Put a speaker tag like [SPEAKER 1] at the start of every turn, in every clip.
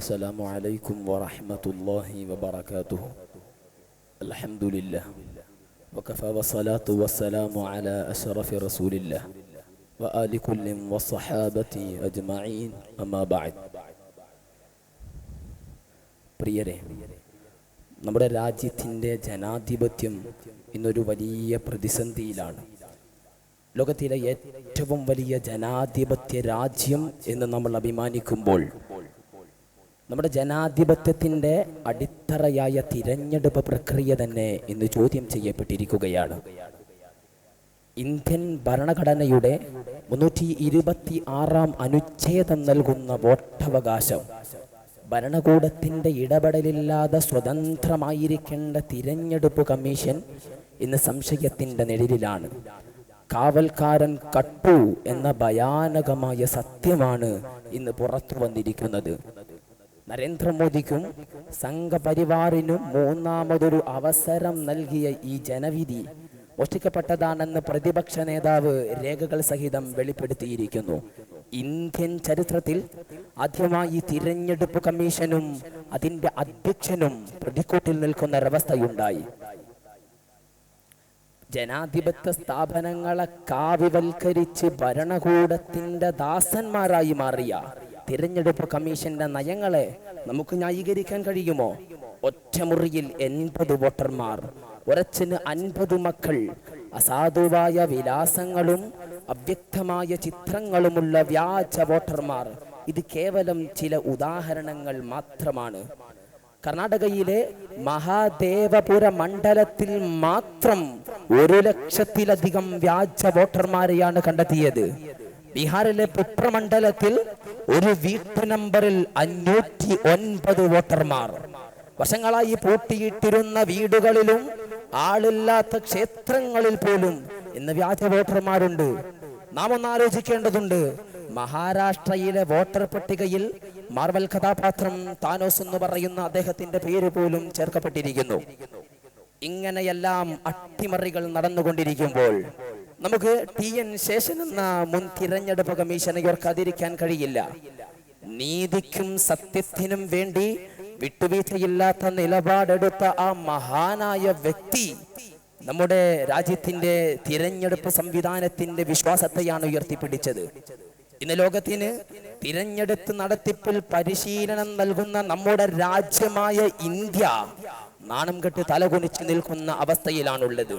[SPEAKER 1] السلام عليكم ورحمة الله وبركاته. الحمد لله وكفى والصلاة والسلام على أشرف رسول الله وآل كل والصحابة أجمعين أما بعد. പ്രിയരെ, നമ്മുടെ രാജ്യത്തിൻ്റെ ജനാധിപത്യം ഇന്നൊരു വലിയ പ്രതിസന്ധിയിലാണ്. ലോകത്തിലെ ഏറ്റവും വലിയ ജനാധിപത്യ രാജ്യം എന്ന് നമ്മൾ അഭിമാനിക്കുമ്പോൾ നമ്മുടെ ജനാധിപത്യത്തിൻ്റെ അടിത്തറയായ തിരഞ്ഞെടുപ്പ് പ്രക്രിയ തന്നെ ഇന്ന് ചോദ്യം ചെയ്യപ്പെട്ടിരിക്കുകയാണ്. ഇന്ത്യൻ ഭരണഘടനയുടെ 326 അനുച്ഛേദം നൽകുന്ന വോട്ടവകാശം ഭരണകൂടത്തിൻ്റെ ഇടപെടലില്ലാതെ സ്വതന്ത്രമായിരിക്കേണ്ട തിരഞ്ഞെടുപ്പ് കമ്മീഷൻ ഇന്ന് സംശയത്തിൻ്റെ നിഴലിലാണ്. കാവൽക്കാരൻ കട്ടു എന്ന ഭയാനകമായ സത്യമാണ് ഇന്ന് പുറത്തു വന്നിരിക്കുന്നത്. നരേന്ദ്രമോദിക്കും സംഘപരിവാറിനും മൂന്നാമതൊരു അവസരം നൽകിയ ഈ ജനവിധി മോഷ്ടിക്കപ്പെട്ടതാണെന്ന് പ്രതിപക്ഷ നേതാവ് രേഖകൾ സഹിതം വെളിപ്പെടുത്തിയിരിക്കുന്നു. ഇന്ത്യൻ ചരിത്രത്തിൽ ആദ്യമായി തിരഞ്ഞെടുപ്പ് കമ്മീഷനും അതിൻ്റെ അധ്യക്ഷനും പ്രതിക്കൂട്ടിൽ നിൽക്കുന്നൊരവസ്ഥയുണ്ടായി. ജനാധിപത്യ സ്ഥാപനങ്ങളെ കാവ്യവൽക്കരിച്ച് ഭരണകൂടത്തിൻ്റെ ദാസന്മാരായി മാറിയ തിരഞ്ഞെടുപ്പ് കമ്മീഷന്റെ നയങ്ങളെ നമുക്ക് ന്യായീകരിക്കാൻ കഴിയുമോ? ഒറ്റമുറിയിൽ 80 വോട്ടർമാർ, ഒരച്ഛന് 50 മക്കൾ, അസാധുവായ വിലാസങ്ങളും അവ്യക്തമായ ചിത്രങ്ങളുമുള്ള വ്യാജ വോട്ടർമാർ. ഇത് കേവലം ചില ഉദാഹരണങ്ങൾ മാത്രമാണ്. കർണാടകയിലെ മഹാദേവപുര മണ്ഡലത്തിൽ മാത്രം 1,00,000-ലധികം വ്യാജ വോട്ടർമാരെയാണ് കണ്ടെത്തിയത്. ബീഹാറിലെ പുത്ര മണ്ഡലത്തിൽ ഒരു വീട്ടു നമ്പറിൽ 509 വോട്ടർമാർ. വർഷങ്ങളായി പൂട്ടിയിട്ടിരുന്ന വീടുകളിലും ആളില്ലാത്ത ക്ഷേത്രങ്ങളിൽ പോലും ഇന്ന് വ്യാജ വോട്ടർമാരുണ്ട്. നാം ഒന്ന് ആലോചിക്കേണ്ടതുണ്ട്. മഹാരാഷ്ട്രയിലെ വോട്ടർ പട്ടികയിൽ മാർവൽ കഥാപാത്രം താനോസ് എന്ന് പറയുന്ന അദ്ദേഹത്തിന്റെ പേര് പോലും ചേർക്കപ്പെട്ടിരിക്കുന്നു. ഇങ്ങനെയെല്ലാം അട്ടിമറികൾ നടന്നുകൊണ്ടിരിക്കുമ്പോൾ നമുക്ക് TN ശേഷൻ എന്ന മുൻ തിരഞ്ഞെടുപ്പ് കമ്മീഷനെ ഓർക്കാതിരിക്കാൻ കഴിയില്ല. നീതിക്കും സത്യത്തിനും വേണ്ടി വിട്ടുവീഴ്ചയില്ലാത്ത നിലപാടെടുത്ത ആ മഹാനായ വ്യക്തി നമ്മുടെ രാജ്യത്തിന്റെ തിരഞ്ഞെടുപ്പ് സംവിധാനത്തിന്റെ വിശ്വാസത്തെയാണ് ഉയർത്തിപ്പിടിച്ചത്. ഇന്ന് ലോകത്തിന് തിരഞ്ഞെടുപ്പ് നടത്തിപ്പിൽ പരിശീലനം നൽകുന്ന നമ്മുടെ രാജ്യമായ ഇന്ത്യ നാണം കെട്ട് തലകുനിച്ച് നിൽക്കുന്ന അവസ്ഥയിലാണുള്ളത്.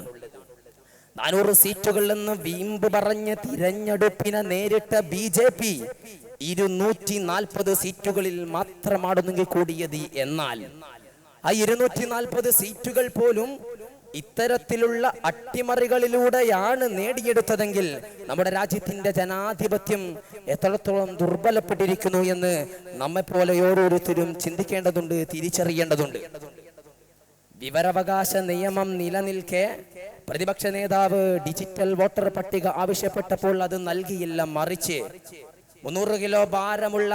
[SPEAKER 1] 400 സീറ്റുകളിൽ നിന്ന് വീമ്പ് പറഞ്ഞ് തിരഞ്ഞെടുപ്പിനെ നേരിട്ട BJP 240 സീറ്റുകളിൽ മാത്രമാണെന്നെങ്കിൽ കൂടിയത്. എന്നാൽ ആ 240 സീറ്റുകൾ പോലും ഇത്തരത്തിലുള്ള അട്ടിമറികളിലൂടെയാണ് നേടിയെടുത്തതെങ്കിൽ നമ്മുടെ രാജ്യത്തിന്റെ ജനാധിപത്യം എത്രത്തോളം ദുർബലപ്പെട്ടിരിക്കുന്നു എന്ന് നമ്മെപ്പോലെ ഓരോരുത്തരും ചിന്തിക്കേണ്ടതുണ്ട്, തിരിച്ചറിയേണ്ടതുണ്ട്. വിവരാവകാശ നിയമം നിലനിൽക്കെ പ്രതിപക്ഷ നേതാവ് ഡിജിറ്റൽ വോട്ടർ പട്ടിക ആവശ്യപ്പെട്ടപ്പോൾ അത് നൽകിയില്ല. മറിച്ച് 300 കിലോ ഭാരമുള്ള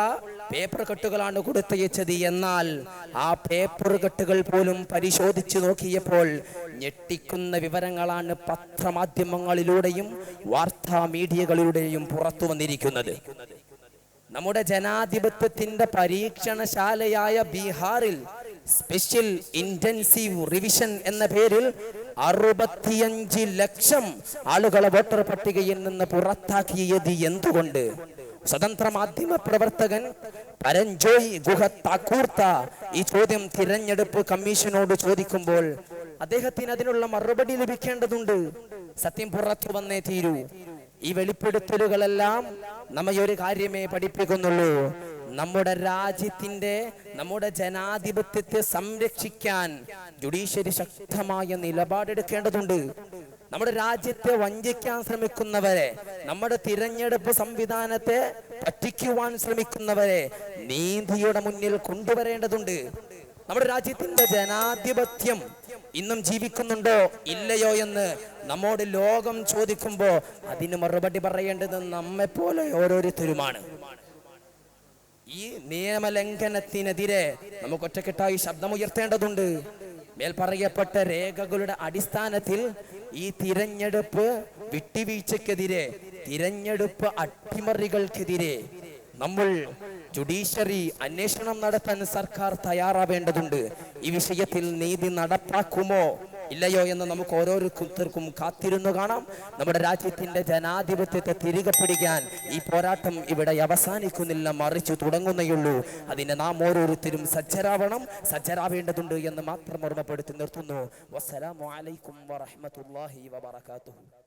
[SPEAKER 1] പേപ്പർ കെട്ടുകളാണ് കൊടുത്തയച്ചത്. എന്നാൽ ആ പേപ്പർ കെട്ടുകൾ പോലും പരിശോധിച്ചു നോക്കിയപ്പോൾ ഞെട്ടിക്കുന്ന വിവരങ്ങളാണ് പത്രമാധ്യമങ്ങളിലൂടെയും വാർത്താ മീഡിയകളിലൂടെയും പുറത്തു വന്നിരിക്കുന്നത്. നമ്മുടെ ജനാധിപത്യത്തിന്റെ പരീക്ഷണശാലയായ ബീഹാറിൽ സ്പെഷ്യൽ ഇന്റൻസീവ് റിവിഷൻ എന്ന പേരിൽ 65 ലക്ഷം ആളുകളെ വോട്ടർ പട്ടികയിൽ നിന്ന് പുറത്താക്കിയത് എന്തുകൊണ്ട്? സ്വതന്ത്ര മാധ്യമ പ്രവർത്തകൻ പരഞ്ജോയ് ഗുഹ താക്കൂർത്ത ഈ ചോദ്യം തിരഞ്ഞെടുപ്പ് കമ്മീഷനോട് ചോദിക്കുമ്പോൾ അദ്ദേഹത്തിന് അതിനുള്ള മറുപടി ലഭിക്കേണ്ടതുണ്ട്. സത്യം പുറത്തു വന്നേ തീരൂ. ഈ വെളിപ്പെടുത്തലുകളെല്ലാം നമ്മെ ഒരു കാര്യമേ പഠിപ്പിക്കുന്നുള്ളൂ. നമ്മുടെ രാജ്യത്തിന്റെ, നമ്മുടെ ജനാധിപത്യത്തെ സംരക്ഷിക്കാൻ ജുഡീഷ്യറി ശക്തമായ നിലപാടെടുക്കേണ്ടതുണ്ട്. നമ്മുടെ രാജ്യത്തെ വഞ്ചിക്കാൻ ശ്രമിക്കുന്നവരെ, നമ്മുടെ തിരഞ്ഞെടുപ്പ് സംവിധാനത്തെ പറ്റിക്കുവാൻ ശ്രമിക്കുന്നവരെ നീതിയുടെ മുന്നിൽ കൊണ്ടുവരേണ്ടതുണ്ട്. നമ്മുടെ രാജ്യത്തിന്റെ ജനാധിപത്യം ഇന്നും ജീവിക്കുന്നുണ്ടോ ഇല്ലയോ എന്ന് നമ്മോട് ലോകം ചോദിക്കുമ്പോ അതിന് മറുപടി പറയേണ്ടത് നമ്മെപ്പോലെ ഓരോരുത്തരുമാണ്. ഈ നിയമലംഘനത്തിനെതിരെ നമുക്ക് ഒറ്റക്കെട്ടായി ശബ്ദമുയർത്തേണ്ടതുണ്ട്. മേൽപ്പറയപ്പെട്ട രേഖകളുടെ അടിസ്ഥാനത്തിൽ ഈ തിരഞ്ഞെടുപ്പ് വിട്ടുവീഴ്ചക്കെതിരെ, തിരഞ്ഞെടുപ്പ് അട്ടിമറികൾക്കെതിരെ നമ്മൾ ജുഡീഷ്യറി അന്വേഷണം നടത്താൻ സർക്കാർ തയ്യാറാവേണ്ടതുണ്ട്. ഈ വിഷയത്തിൽ നീതി നടപ്പാക്കുമോ ഇല്ലയോ എന്ന് നമുക്ക് ഓരോരുത്തർക്കും കാത്തിരുന്നു കാണാം. നമ്മുടെ രാജ്യത്തിന്റെ ജനാധിപത്യത്തെ തിരികെ പിടിക്കാൻ ഈ പോരാട്ടം ഇവിടെ അവസാനിക്കുന്നില്ല, മറിച്ചു തുടങ്ങുന്നേയുള്ളൂ. അതിന് നാം ഓരോരുത്തരും സജ്ജരാവേണ്ടതുണ്ട് എന്ന് മാത്രം ഓർമ്മപ്പെടുത്തി നിർത്തുന്നു. വസ്സലാമു അലൈക്കും വറഹ്മത്തുള്ളാഹി വബറകാതുഹു.